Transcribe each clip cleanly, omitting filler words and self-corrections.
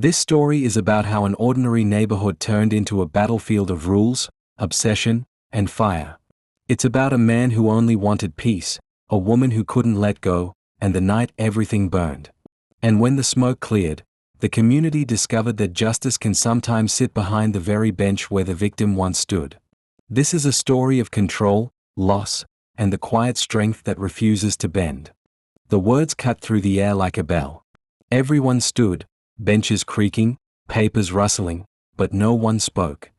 This story is about how an ordinary neighborhood turned into a battlefield of rules, obsession, and fire. It's about a man who only wanted peace, a woman who couldn't let go, and the night everything burned. And when the smoke cleared, the community discovered that justice can sometimes sit behind the very bench where the victim once stood. This is a story of control, loss, and the quiet strength that refuses to bend. The words cut through the air like a bell. Everyone stood, benches creaking, papers rustling, but no one spoke.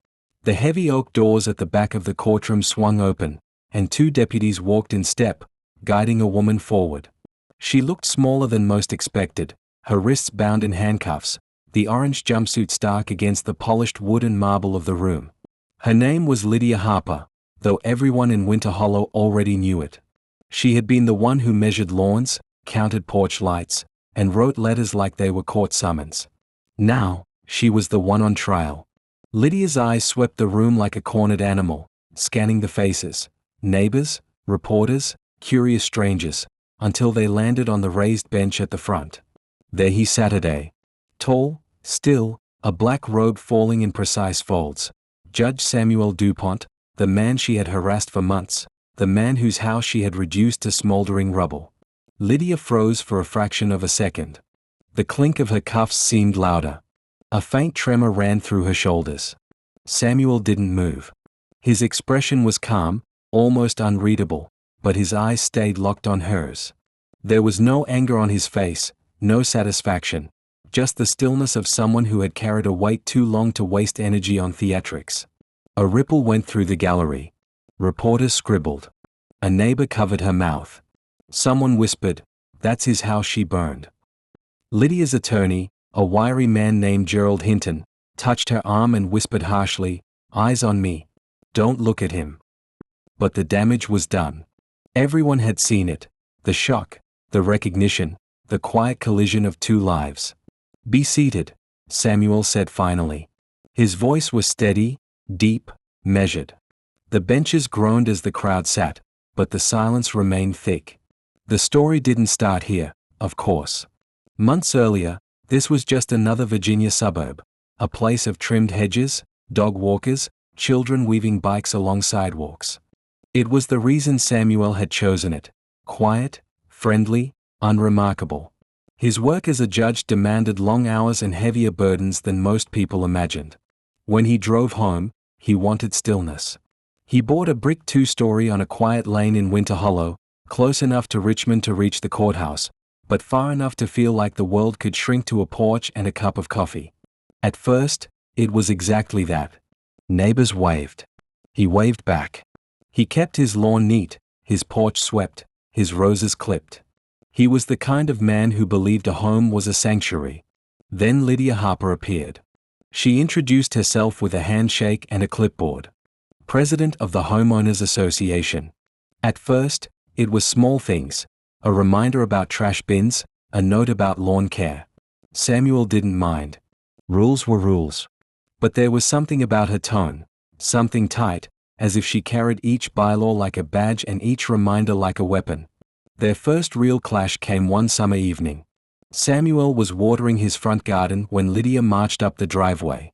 The heavy oak doors at the back of the courtroom swung open, and two deputies walked in step, guiding a woman forward. She looked smaller than most expected, her wrists bound in handcuffs, the orange jumpsuit stark against the polished wood and marble of the room. Her name was Lydia Harper, though everyone in Winter Hollow already knew it. She had been the one who measured lawns, counted porch lights, and wrote letters like they were court summons. Now, she was the one on trial. Lydia's eyes swept the room like a cornered animal, scanning the faces, neighbors, reporters, curious strangers, until they landed on the raised bench at the front. There he sat today. Tall, still, a black robe falling in precise folds. Judge Samuel Dupont, the man she had harassed for months, the man whose house she had reduced to smoldering rubble. Lydia froze for a fraction of a second. The clink of her cuffs seemed louder. A faint tremor ran through her shoulders. Samuel didn't move. His expression was calm, almost unreadable, but his eyes stayed locked on hers. There was no anger on his face, no satisfaction, just the stillness of someone who had carried a weight too long to waste energy on theatrics. A ripple went through the gallery. Reporters scribbled. A neighbor covered her mouth. Someone whispered, "That's his house she burned." Lydia's attorney, a wiry man named Gerald Hinton, touched her arm and whispered harshly, "Eyes on me. Don't look at him." But the damage was done. Everyone had seen it. The shock, the recognition, the quiet collision of two lives. "Be seated," Samuel said finally. His voice was steady, deep, measured. The benches groaned as the crowd sat, but the silence remained thick. The story didn't start here, of course. Months earlier, this was just another Virginia suburb, a place of trimmed hedges, dog walkers, children weaving bikes along sidewalks. It was the reason Samuel had chosen it: quiet, friendly, unremarkable. His work as a judge demanded long hours and heavier burdens than most people imagined. When he drove home, he wanted stillness. He bought a brick two-story on a quiet lane in Winter Hollow, close enough to Richmond to reach the courthouse, but far enough to feel like the world could shrink to a porch and a cup of coffee. At first, it was exactly that. Neighbors waved. He waved back. He kept his lawn neat, his porch swept, his roses clipped. He was the kind of man who believed a home was a sanctuary. Then Lydia Harper appeared. She introduced herself with a handshake and a clipboard. President of the Homeowners Association. At first, it was small things, a reminder about trash bins, a note about lawn care. Samuel didn't mind. Rules were rules. But there was something about her tone, something tight, as if she carried each bylaw like a badge and each reminder like a weapon. Their first real clash came one summer evening. Samuel was watering his front garden when Lydia marched up the driveway.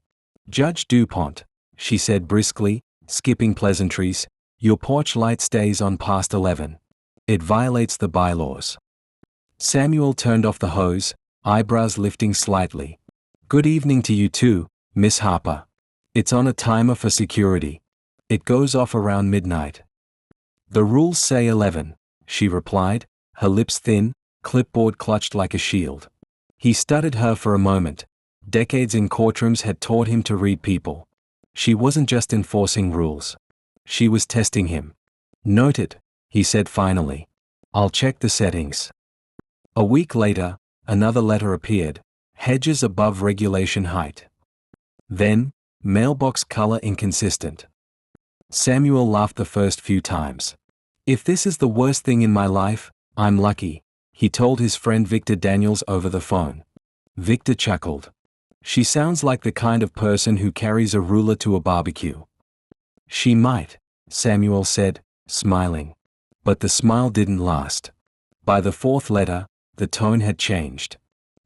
"Judge Dupont," she said briskly, skipping pleasantries, "your porch light stays on past 11. It violates the bylaws." Samuel turned off the hose, eyebrows lifting slightly. "Good evening to you too, Miss Harper. It's on a timer for security. It goes off around midnight." "The rules say 11, she replied, her lips thin, clipboard clutched like a shield. He studied her for a moment. Decades in courtrooms had taught him to read people. She wasn't just enforcing rules. She was testing him. "Noted," he said finally. "I'll check the settings." A week later, another letter appeared, hedges above regulation height. Then, mailbox color inconsistent. Samuel laughed the first few times. "If this is the worst thing in my life, I'm lucky," he told his friend Victor Daniels over the phone. Victor chuckled. "She sounds like the kind of person who carries a ruler to a barbecue." "She might," Samuel said, smiling. But the smile didn't last. By the fourth letter, the tone had changed.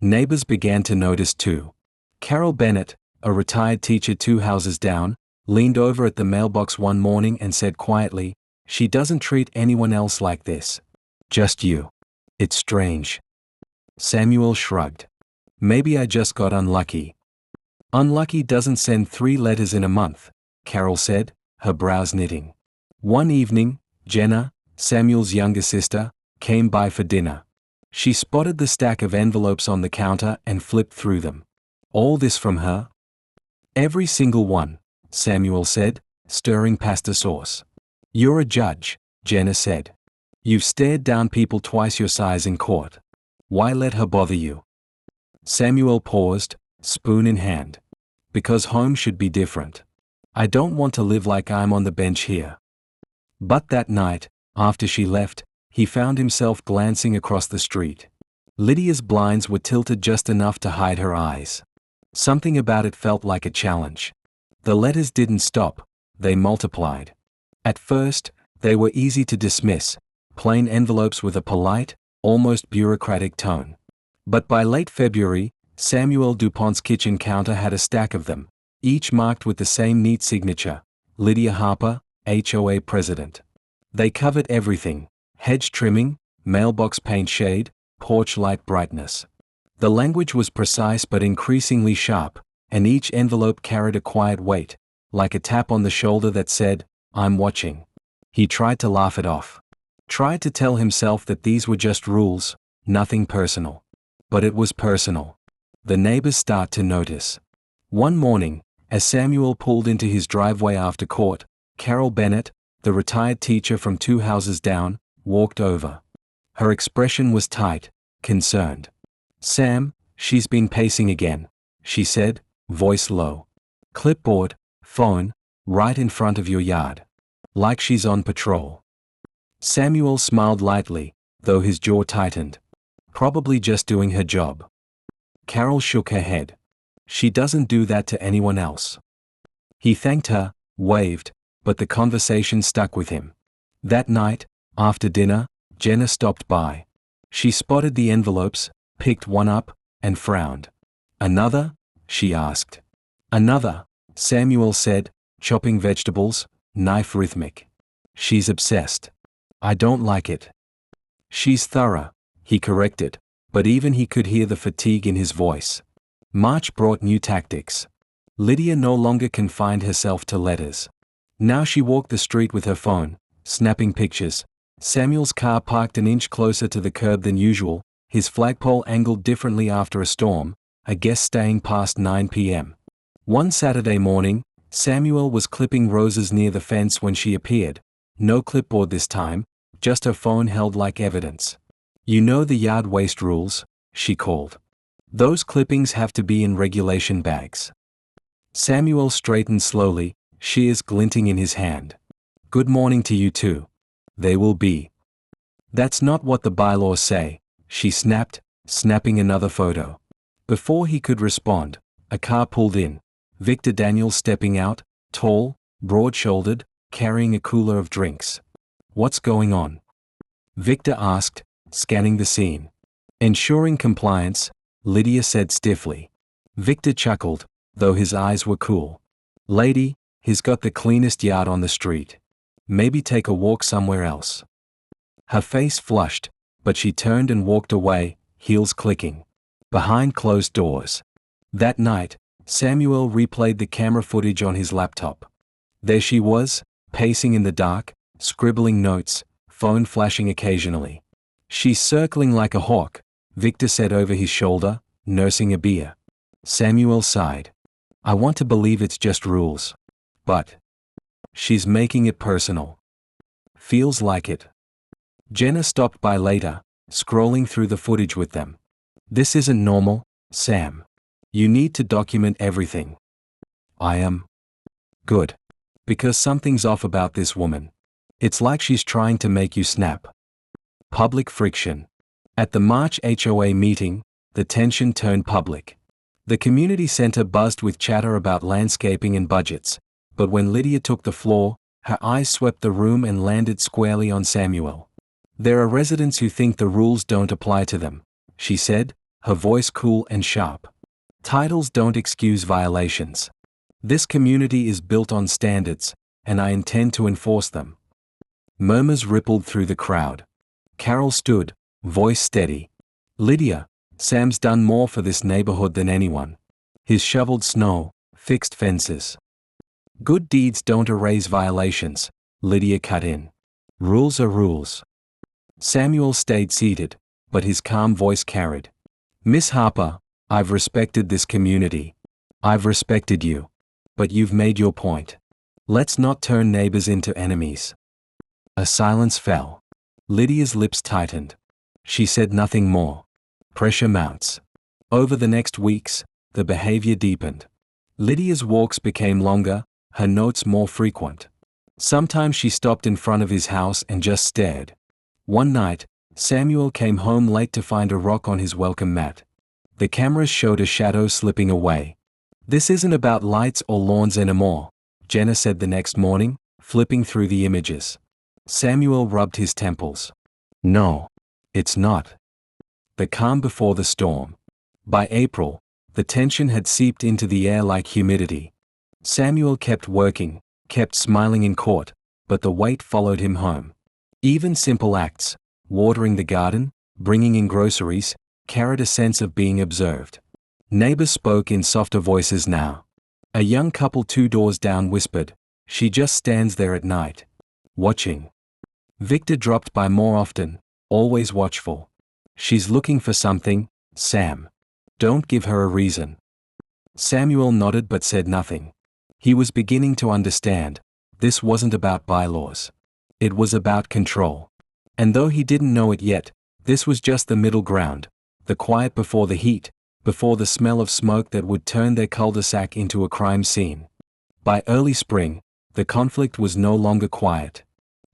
Neighbors began to notice too. Carol Bennett, a retired teacher 2 houses down, leaned over at the mailbox one morning and said quietly, "She doesn't treat anyone else like this. Just you. It's strange." Samuel shrugged. "Maybe I just got unlucky." "Unlucky doesn't send 3 letters in a month," Carol said, her brows knitting. One evening, Jenna, Samuel's younger sister, came by for dinner. She spotted the stack of envelopes on the counter and flipped through them. "All this from her?" "Every single one," Samuel said, stirring pasta sauce. "You're a judge," Jenna said. "You've stared down people twice your size in court. Why let her bother you?" Samuel paused, spoon in hand. "Because home should be different. I don't want to live like I'm on the bench here." But that night, after she left, he found himself glancing across the street. Lydia's blinds were tilted just enough to hide her eyes. Something about it felt like a challenge. The letters didn't stop, they multiplied. At first, they were easy to dismiss, plain envelopes with a polite, almost bureaucratic tone. But by late February, Samuel Dupont's kitchen counter had a stack of them, each marked with the same neat signature, Lydia Harper, HOA President. They covered everything: hedge trimming, mailbox paint shade, porch light brightness. The language was precise but increasingly sharp, and each envelope carried a quiet weight, like a tap on the shoulder that said, "I'm watching." He tried to laugh it off. Tried to tell himself that these were just rules, nothing personal. But it was personal. The neighbors start to notice. One morning, as Samuel pulled into his driveway after court, Carol Bennett, the retired teacher from 2 houses down, walked over. Her expression was tight, concerned. "Sam, she's been pacing again," she said, voice low. "Clipboard, phone, right in front of your yard. Like she's on patrol." Samuel smiled lightly, though his jaw tightened. "Probably just doing her job." Carol shook her head. "She doesn't do that to anyone else." He thanked her, waved, but the conversation stuck with him. That night, after dinner, Jenna stopped by. She spotted the envelopes, picked one up, and frowned. "Another?" she asked. "Another," Samuel said, chopping vegetables, knife rhythmic. "She's obsessed. I don't like it." "She's thorough," he corrected, but even he could hear the fatigue in his voice. March brought new tactics. Lydia no longer confined herself to letters. Now she walked the street with her phone, snapping pictures. Samuel's car parked an inch closer to the curb than usual, his flagpole angled differently after a storm, a guest staying past 9 p.m. One Saturday morning, Samuel was clipping roses near the fence when she appeared. No clipboard this time, just her phone held like evidence. "You know the yard waste rules," she called. "Those clippings have to be in regulation bags." Samuel straightened slowly, shears glinting in his hand. "Good morning to you too. They will be." "That's not what the bylaws say," she snapped, snapping another photo. Before he could respond, a car pulled in, Victor Daniels stepping out, tall, broad-shouldered, carrying a cooler of drinks. "What's going on?" Victor asked, scanning the scene. "Ensuring compliance," Lydia said stiffly. Victor chuckled, though his eyes were cool. "Lady, he's got the cleanest yard on the street. Maybe take a walk somewhere else." Her face flushed, but she turned and walked away, heels clicking. Behind closed doors. That night, Samuel replayed the camera footage on his laptop. There she was, pacing in the dark, scribbling notes, phone flashing occasionally. "She's circling like a hawk," Victor said over his shoulder, nursing a beer. Samuel sighed. "I want to believe it's just rules. But she's making it personal. Feels like it." Jenna stopped by later, scrolling through the footage with them. "This isn't normal, Sam. You need to document everything." "I am." "Good. Because something's off about this woman. It's like she's trying to make you snap." Public friction. At the March HOA meeting, the tension turned public. The community center buzzed with chatter about landscaping and budgets, but when Lydia took the floor, her eyes swept the room and landed squarely on Samuel. "There are residents who think the rules don't apply to them," she said, her voice cool and sharp. Titles don't excuse violations. This community is built on standards, and I intend to enforce them. Murmurs rippled through the crowd. Carol stood, voice steady. Lydia, Sam's done more for this neighborhood than anyone. He's shoveled snow, fixed fences. Good deeds don't erase violations, Lydia cut in. Rules are rules. Samuel stayed seated, but his calm voice carried. Miss Harper, I've respected this community. I've respected you. But you've made your point. Let's not turn neighbors into enemies. A silence fell. Lydia's lips tightened. She said nothing more. Pressure mounts. Over the next weeks, the behavior deepened. Lydia's walks became longer, her notes more frequent. Sometimes she stopped in front of his house and just stared. One night, Samuel came home late to find a rock on his welcome mat. The cameras showed a shadow slipping away. This isn't about lights or lawns anymore, Jenna said the next morning, flipping through the images. Samuel rubbed his temples. No, it's not. The calm before the storm. By April, the tension had seeped into the air like humidity. Samuel kept working, kept smiling in court, but the weight followed him home. Even simple acts, watering the garden, bringing in groceries, carried a sense of being observed. Neighbors spoke in softer voices now. A young couple 2 doors down whispered, "She just stands there at night, watching." Victor dropped by more often, always watchful. "She's looking for something, Sam. Don't give her a reason." Samuel nodded but said nothing. He was beginning to understand. This wasn't about bylaws. It was about control. And though he didn't know it yet, this was just the middle ground, the quiet before the heat, before the smell of smoke that would turn their cul-de-sac into a crime scene. By early spring, the conflict was no longer quiet.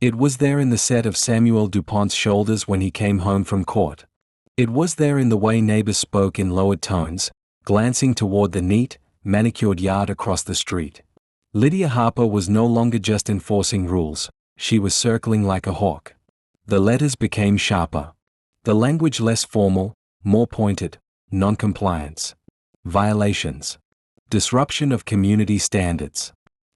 It was there in the set of Samuel Dupont's shoulders when he came home from court. It was there in the way neighbors spoke in lowered tones, glancing toward the neat, manicured yard across the street. Lydia Harper was no longer just enforcing rules, she was circling like a hawk. The letters became sharper. The language less formal, more pointed. Non-compliance. Violations. Disruption of community standards.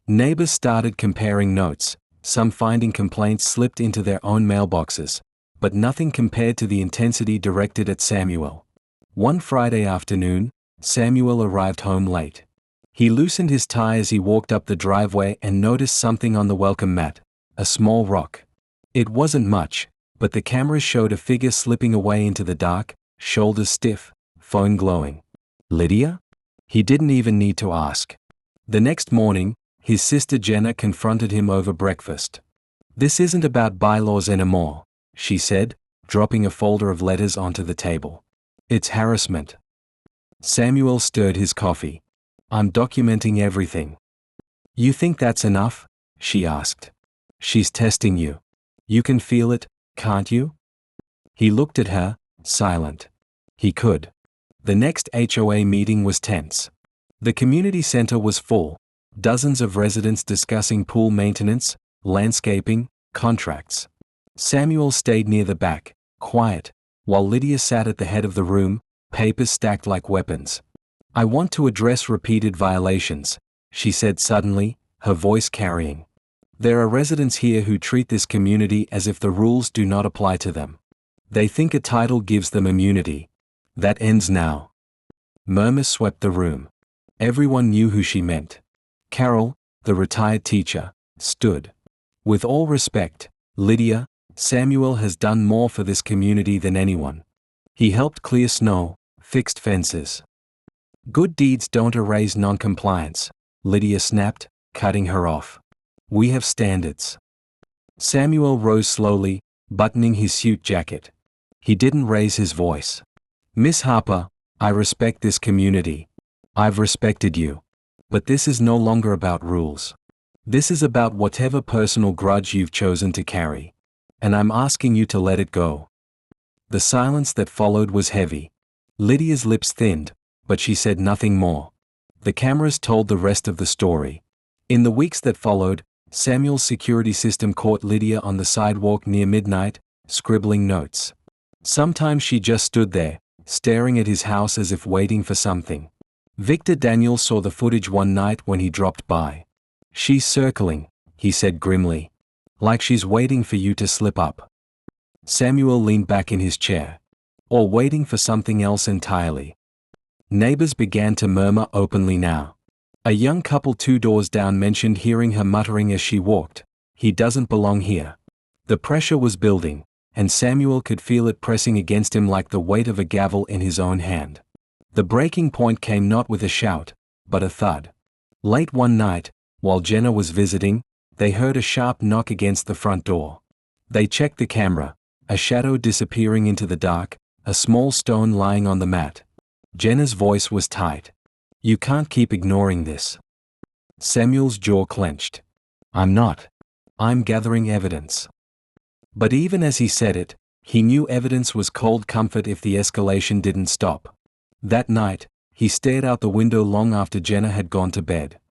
Neighbors started comparing notes, some finding complaints slipped into their own mailboxes, but nothing compared to the intensity directed at Samuel. One Friday afternoon, Samuel arrived home late. He loosened his tie as he walked up the driveway and noticed something on the welcome mat, a small rock. It wasn't much, but the cameras showed a figure slipping away into the dark, shoulders stiff, phone glowing. Lydia? He didn't even need to ask. The next morning, his sister Jenna confronted him over breakfast. "This isn't about bylaws anymore," she said, dropping a folder of letters onto the table. "It's harassment." Samuel stirred his coffee. "I'm documenting everything." "You think that's enough?" she asked. "She's testing you. You can feel it, can't you?" He looked at her, silent. He could. The next HOA meeting was tense. The community center was full, dozens of residents discussing pool maintenance, landscaping, contracts. Samuel stayed near the back, quiet, while Lydia sat at the head of the room, papers stacked like weapons. "I want to address repeated violations," she said suddenly, her voice carrying. "There are residents here who treat this community as if the rules do not apply to them. They think a title gives them immunity. That ends now." Murmurs swept the room. Everyone knew who she meant. Carol, the retired teacher, stood. "With all respect, Lydia, Samuel has done more for this community than anyone. He helped clear snow, fixed fences." "Good deeds don't erase non-compliance," Lydia snapped, cutting her off. "We have standards." Samuel rose slowly, buttoning his suit jacket. He didn't raise his voice. "Miss Harper, I respect this community. I've respected you. But this is no longer about rules. This is about whatever personal grudge you've chosen to carry. And I'm asking you to let it go." The silence that followed was heavy. Lydia's lips thinned, but she said nothing more. The cameras told the rest of the story. In the weeks that followed, Samuel's security system caught Lydia on the sidewalk near midnight, scribbling notes. Sometimes she just stood there, staring at his house as if waiting for something. Victor Daniels saw the footage one night when he dropped by. "She's circling," he said grimly. "Like she's waiting for you to slip up." Samuel leaned back in his chair. Or waiting for something else entirely. Neighbors began to murmur openly now. A young couple 2 doors down mentioned hearing her muttering as she walked, "He doesn't belong here." The pressure was building, and Samuel could feel it pressing against him like the weight of a gavel in his own hand. The breaking point came not with a shout, but a thud. Late one night, while Jenna was visiting, they heard a sharp knock against the front door. They checked the camera, a shadow disappearing into the dark, a small stone lying on the mat. Jenna's voice was tight. "You can't keep ignoring this." Samuel's jaw clenched. "I'm not. I'm gathering evidence." But even as he said it, he knew evidence was cold comfort if the escalation didn't stop. That night, he stared out the window long after Jenna had gone to bed.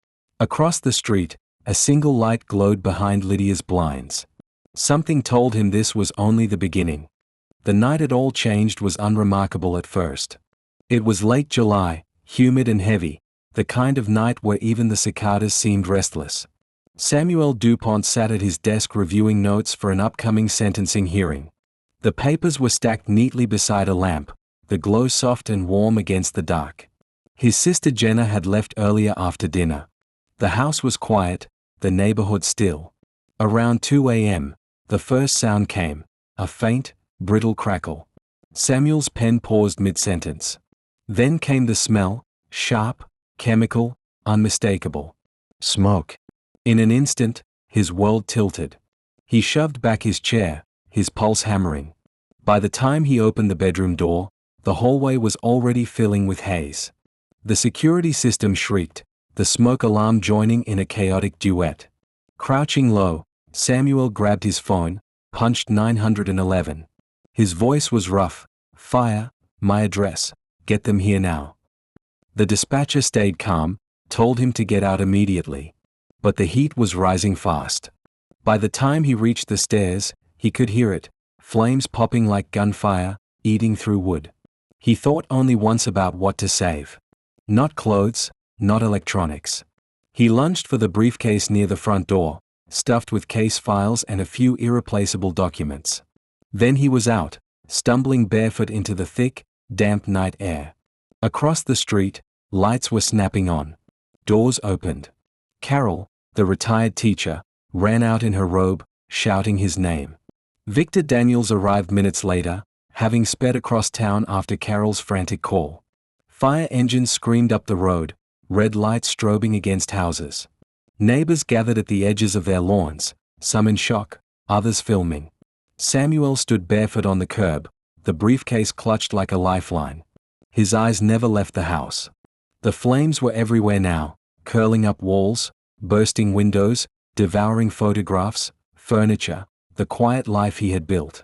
Across the street, a single light glowed behind Lydia's blinds. Something told him this was only the beginning. The night it all changed was unremarkable at first. It was late July, humid and heavy, the kind of night where even the cicadas seemed restless. Samuel Dupont sat at his desk reviewing notes for an upcoming sentencing hearing. The papers were stacked neatly beside a lamp, the glow soft and warm against the dark. His sister Jenna had left earlier after dinner. The house was quiet, the neighborhood still. Around 2 a.m., the first sound came, a faint, brittle crackle. Samuel's pen paused mid-sentence. Then came the smell, sharp, chemical, unmistakable. Smoke. In an instant, his world tilted. He shoved back his chair, his pulse hammering. By the time he opened the bedroom door, the hallway was already filling with haze. The security system shrieked, the smoke alarm joining in a chaotic duet. Crouching low, Samuel grabbed his phone, punched 911. His voice was rough. "Fire, my address, get them here now." The dispatcher stayed calm, told him to get out immediately. But the heat was rising fast. By the time he reached the stairs, he could hear it, flames popping like gunfire, eating through wood. He thought only once about what to save. Not clothes, not electronics. He lunged for the briefcase near the front door, stuffed with case files and a few irreplaceable documents. Then he was out, stumbling barefoot into the thick, damp night air. Across the street, lights were snapping on. Doors opened. Carol, the retired teacher, ran out in her robe, shouting his name. Victor Daniels arrived minutes later, having sped across town after Carol's frantic call. Fire engines screamed up the road, red lights strobing against houses. Neighbors gathered at the edges of their lawns, some in shock, others filming. Samuel stood barefoot on the curb, the briefcase clutched like a lifeline. His eyes never left the house. The flames were everywhere now, curling up walls, bursting windows, devouring photographs, furniture, the quiet life he had built.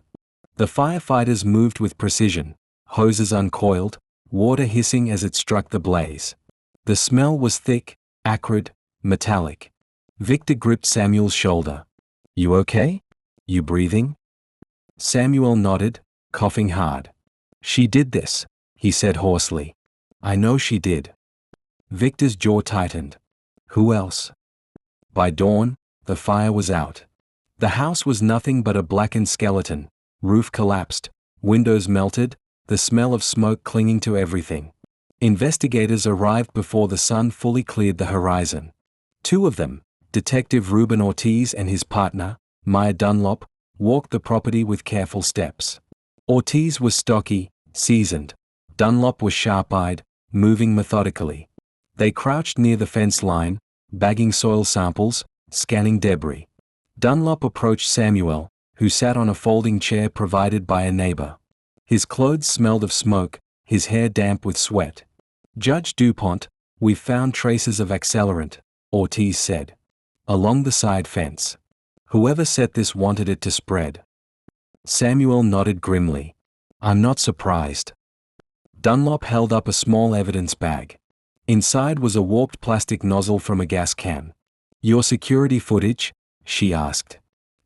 The firefighters moved with precision, hoses uncoiled, water hissing as it struck the blaze. The smell was thick, acrid, metallic. Victor gripped Samuel's shoulder. "You okay? You breathing?" Samuel nodded, coughing hard. "She did this," he said hoarsely. "I know she did." Victor's jaw tightened. "Who else?" By dawn, the fire was out. The house was nothing but a blackened skeleton, roof collapsed, windows melted, the smell of smoke clinging to everything. Investigators arrived before the sun fully cleared the horizon. 2 of them, Detective Ruben Ortiz and his partner, Maya Dunlop, walked the property with careful steps. Ortiz was stocky, seasoned. Dunlop was sharp-eyed, moving methodically. They crouched near the fence line, bagging soil samples, scanning debris. Dunlop approached Samuel, who sat on a folding chair provided by a neighbor. His clothes smelled of smoke, his hair damp with sweat. "Judge Dupont, we've found traces of accelerant," Ortiz said. "Along the side fence. Whoever set this wanted it to spread." Samuel nodded grimly. "I'm not surprised." Dunlop held up a small evidence bag. Inside was a warped plastic nozzle from a gas can. "Your security footage?" she asked.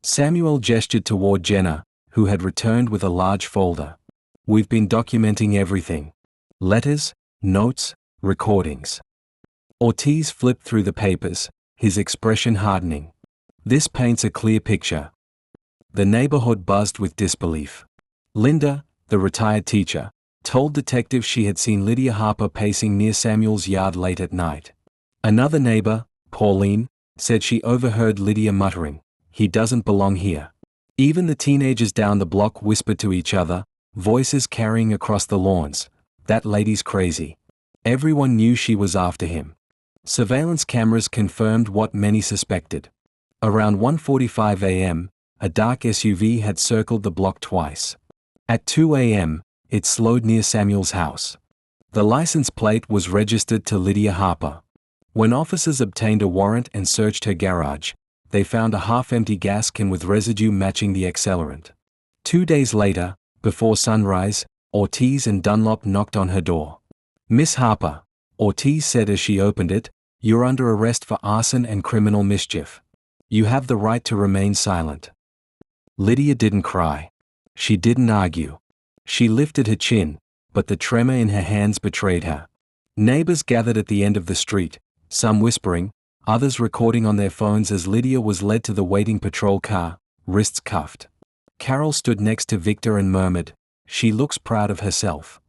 Samuel gestured toward Jenna, who had returned with a large folder. "We've been documenting everything. Letters, notes, recordings. Ortiz flipped through the papers, his expression hardening. This paints a clear picture. The neighborhood buzzed with disbelief. Linda, the retired teacher, told detectives she had seen Lydia Harper pacing near Samuel's yard late at night. Another neighbor, Pauline, said she overheard Lydia muttering, "He doesn't belong here." Even the teenagers down the block whispered to each other, voices carrying across the lawns, "That lady's crazy." Everyone knew she was after him. Surveillance cameras confirmed what many suspected. Around 1:45 a.m., a dark SUV had circled the block twice. At 2 a.m., it slowed near Samuel's house. The license plate was registered to Lydia Harper. When officers obtained a warrant and searched her garage, they found a half-empty gas can with residue matching the accelerant. 2 days later, before sunrise, Ortiz and Dunlop knocked on her door. "Miss Harper," Ortiz said as she opened it, "you're under arrest for arson and criminal mischief. You have the right to remain silent." Lydia didn't cry. She didn't argue. She lifted her chin, but the tremor in her hands betrayed her. Neighbors gathered at the end of the street, some whispering, others recording on their phones as Lydia was led to the waiting patrol car, wrists cuffed. Carol stood next to Victor and murmured, "She looks proud of herself."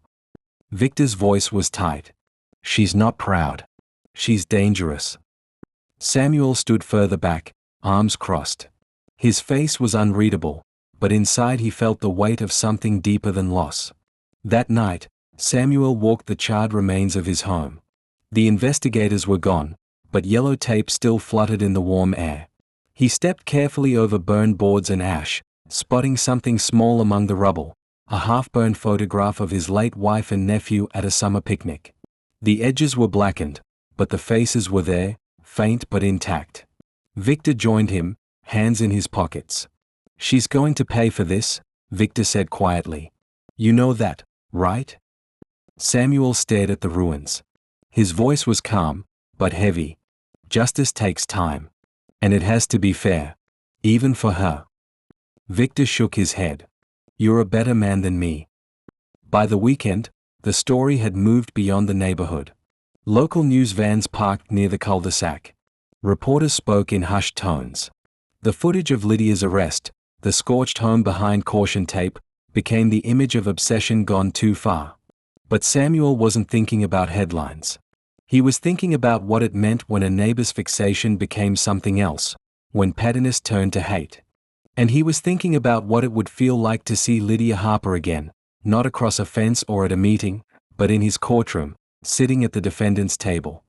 Victor's voice was tight. "She's not proud. She's dangerous." Samuel stood further back, arms crossed. His face was unreadable, but inside he felt the weight of something deeper than loss. That night, Samuel walked the charred remains of his home. The investigators were gone, but yellow tape still fluttered in the warm air. He stepped carefully over burned boards and ash, spotting something small among the rubble, a half-burned photograph of his late wife and nephew at a summer picnic. The edges were blackened, but the faces were there, faint but intact. Victor joined him, hands in his pockets. "She's going to pay for this," Victor said quietly. "You know that, right?" Samuel stared at the ruins. His voice was calm, but heavy. "Justice takes time. And it has to be fair. Even for her." Victor shook his head. "You're a better man than me." By the weekend, the story had moved beyond the neighborhood. Local news vans parked near the cul-de-sac. Reporters spoke in hushed tones. The footage of Lydia's arrest, the scorched home behind caution tape, became the image of obsession gone too far. But Samuel wasn't thinking about headlines. He was thinking about what it meant when a neighbor's fixation became something else, when pettiness turned to hate. And he was thinking about what it would feel like to see Lydia Harper again, not across a fence or at a meeting, but in his courtroom, sitting at the defendant's table.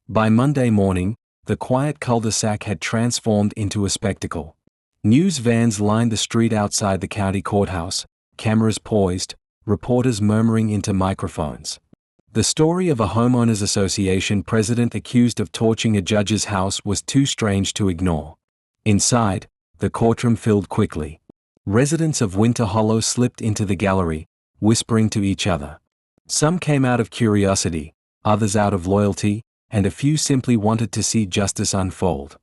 By Monday morning, the quiet cul-de-sac had transformed into a spectacle. News vans lined the street outside the county courthouse, cameras poised, reporters murmuring into microphones. The story of a homeowners association president accused of torching a judge's house was too strange to ignore. Inside, the courtroom filled quickly. Residents of Winter Hollow slipped into the gallery, whispering to each other. Some came out of curiosity, others out of loyalty, and a few simply wanted to see justice unfold.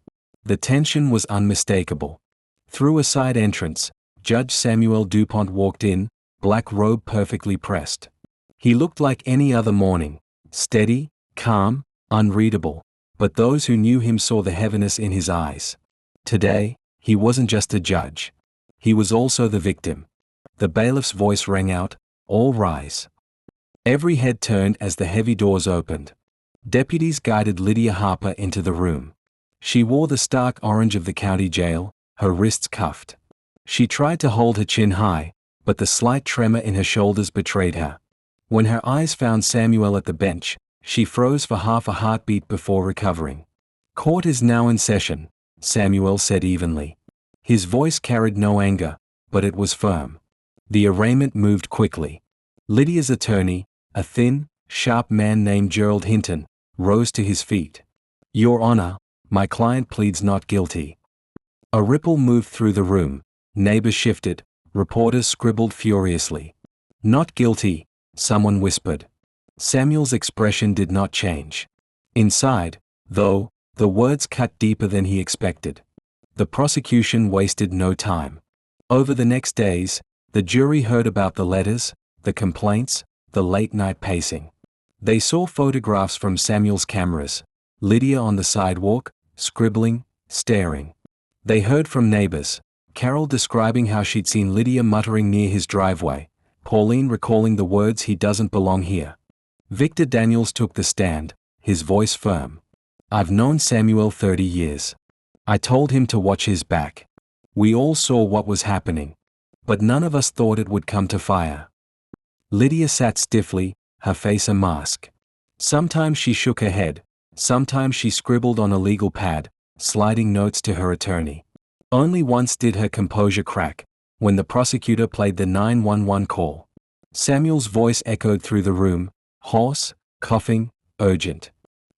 The tension was unmistakable. Through a side entrance, Judge Samuel Dupont walked in, black robe perfectly pressed. He looked like any other morning, steady, calm, unreadable, but those who knew him saw the heaviness in his eyes. Today, he wasn't just a judge. He was also the victim. The bailiff's voice rang out, "All rise." Every head turned as the heavy doors opened. Deputies guided Lydia Harper into the room. She wore the stark orange of the county jail, her wrists cuffed. She tried to hold her chin high, but the slight tremor in her shoulders betrayed her. When her eyes found Samuel at the bench, she froze for half a heartbeat before recovering. "Court is now in session," Samuel said evenly. His voice carried no anger, but it was firm. The arraignment moved quickly. Lydia's attorney, a thin, sharp man named Gerald Hinton, rose to his feet. "Your Honor, my client pleads not guilty." A ripple moved through the room, neighbors shifted, reporters scribbled furiously. "Not guilty," someone whispered. Samuel's expression did not change. Inside, though, the words cut deeper than he expected. The prosecution wasted no time. Over the next days, the jury heard about the letters, the complaints, the late-night pacing. They saw photographs from Samuel's cameras, Lydia on the sidewalk, scribbling, staring. They heard from neighbors, Carol describing how she'd seen Lydia muttering near his driveway, Pauline recalling the words "he doesn't belong here." Victor Daniels took the stand, his voice firm. "I've known Samuel 30 years. I told him to watch his back. We all saw what was happening. But none of us thought it would come to fire." Lydia sat stiffly, her face a mask. Sometimes she shook her head, sometimes she scribbled on a legal pad, sliding notes to her attorney. Only once did her composure crack, when the prosecutor played the 911 call. Samuel's voice echoed through the room, hoarse, coughing, urgent.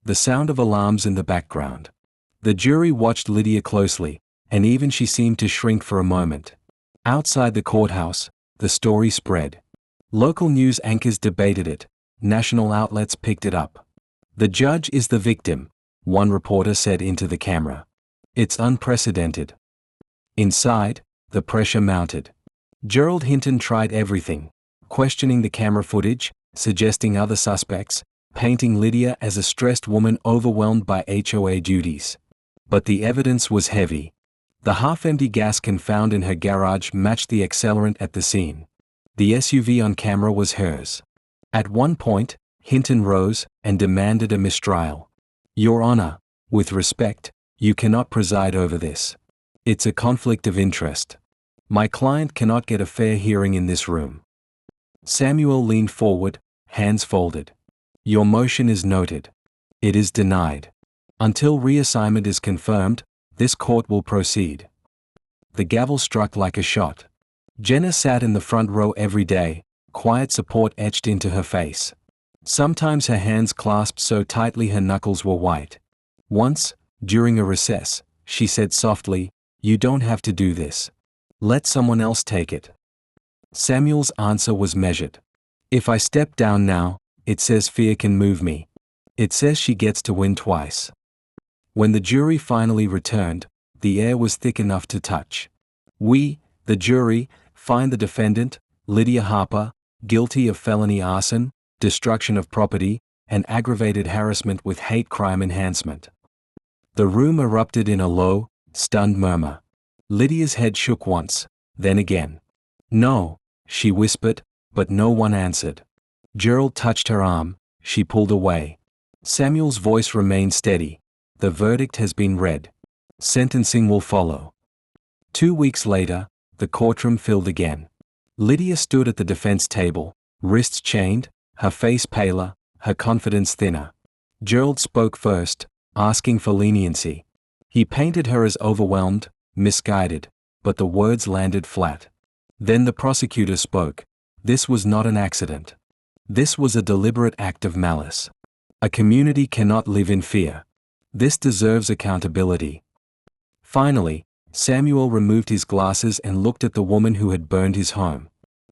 The sound of alarms in the background. The jury watched Lydia closely, and even she seemed to shrink for a moment. Outside the courthouse, the story spread. Local news anchors debated it, national outlets picked it up. "The judge is the victim," one reporter said into the camera. "It's unprecedented." Inside, the pressure mounted. Gerald Hinton tried everything, questioning the camera footage, suggesting other suspects, painting Lydia as a stressed woman overwhelmed by HOA duties. But the evidence was heavy. The half-empty gas can found in her garage matched the accelerant at the scene. The SUV on camera was hers. At one point, Hinton rose and demanded a mistrial. "Your Honor, with respect, you cannot preside over this. It's a conflict of interest. My client cannot get a fair hearing in this room." Samuel leaned forward, hands folded. "Your motion is noted. It is denied. Until reassignment is confirmed, this court will proceed." The gavel struck like a shot. Jenna sat in the front row every day, quiet support etched into her face. Sometimes her hands clasped so tightly her knuckles were white. Once, during a recess, she said softly, "You don't have to do this. Let someone else take it." Samuel's answer was measured. "If I step down now, it says fear can move me. It says she gets to win twice." When the jury finally returned, the air was thick enough to touch. "We, the jury, find the defendant, Lydia Harper, guilty of felony arson, destruction of property, and aggravated harassment with hate crime enhancement." The room erupted in a low, stunned murmur. Lydia's head shook once, then again. "No," she whispered, but no one answered. Gerald touched her arm, she pulled away. Samuel's voice remained steady. "The verdict has been read. Sentencing will follow." 2 weeks later, the courtroom filled again. Lydia stood at the defense table, wrists chained, her face paler, her confidence thinner. Gerald spoke first, asking for leniency. He painted her as overwhelmed, misguided, but the words landed flat. Then the prosecutor spoke. "This was not an accident. This was a deliberate act of malice. A community cannot live in fear. This deserves accountability." Finally, Samuel removed his glasses and looked at the woman who had burned his home.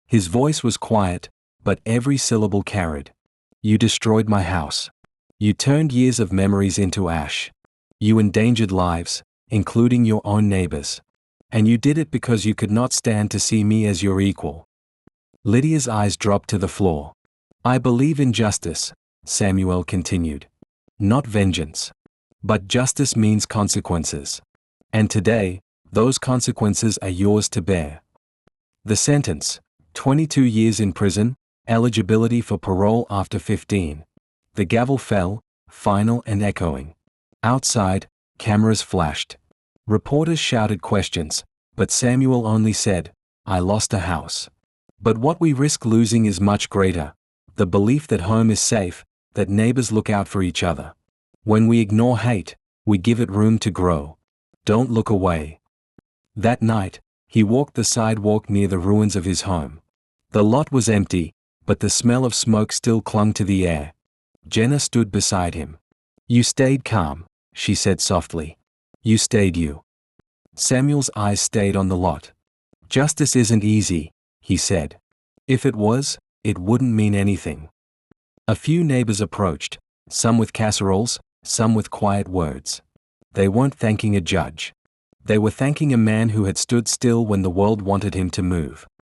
His voice was quiet, but every syllable carried. "You destroyed my house. You turned years of memories into ash. You endangered lives, including your own neighbors. And you did it because you could not stand to see me as your equal." Lydia's eyes dropped to the floor. "I believe in justice," Samuel continued. "Not vengeance. But justice means consequences. And today, those consequences are yours to bear." The sentence: 22 years in prison, eligibility for parole after 15. The gavel fell, final and echoing. Outside, cameras flashed. Reporters shouted questions, but Samuel only said, "I lost a house. But what we risk losing is much greater: the belief that home is safe, that neighbors look out for each other. When we ignore hate, we give it room to grow. Don't look away." That night, he walked the sidewalk near the ruins of his home. The lot was empty, but the smell of smoke still clung to the air. Jenna stood beside him. "You stayed calm," she said softly. "You stayed you." Samuel's eyes stayed on the lot. "Justice isn't easy," he said. "If it was, it wouldn't mean anything." A few neighbors approached, some with casseroles, some with quiet words. They weren't thanking a judge. They were thanking a man who had stood still when the world wanted him to move.